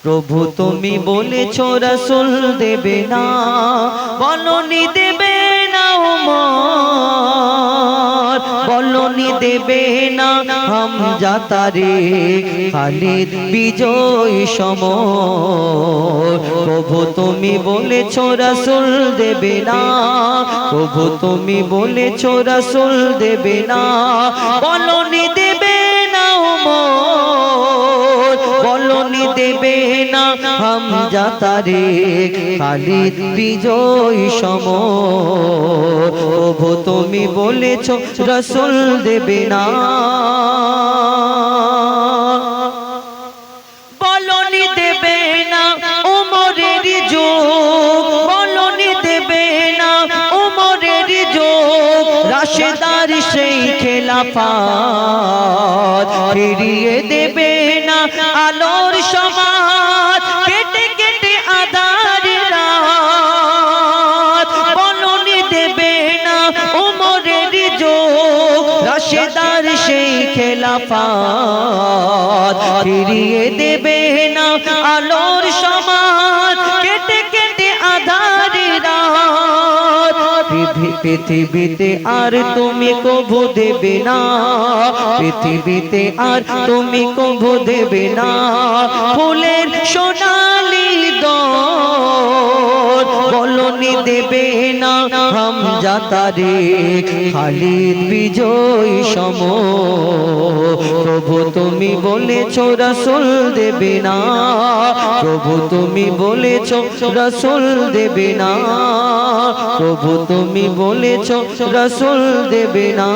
প্রভু তুমি বলেছ রাসূল দেবে না, বলনি দেবে না ওমর, বলনি দেবে না হামজা তারিক খালিদ বিজয় সমর। প্রভু তুমি বলেছ রাসূল দেবে না, প্রভু তুমি বলেছ রাসূল দেবে না, বলনি দেবে না ওমর, বলনি দেবে না হামজা তারিক খালিদ বিজয় সমর। প্রভু তুমি বলেছ রাসূল দেবে না, বলনি দেবে না ওমরের যোগ, বলনি দেবে না ওমরের যোগ, রাশেদার সেই খেলাফত ফিরিয়ে দেবে না আলোর সমাজ, কেটে কেটে আঁধার রাত, বলনি দেবে না ওমরের যোগ, রাশেদার সেই খেলাফত ফিরিয়ে দেবে না আলোর সমাজ, কেটে কেটে আঁধার রাত। পৃথিবীতে আর তুমি কভু দেবে না, পৃথিবীতে আর তুমি কভু দেবে না ফুলের সোনালি দর, বলনি দেবে না হামজা তারিক খালিদ বিজয় সমর। প্রভু তুমি বলেছ রাসূল দেবে না, প্রভু তুমি বলেছ রাসূল দেবে না, প্রভু তুমি বলেছ রাসূল দেবে না।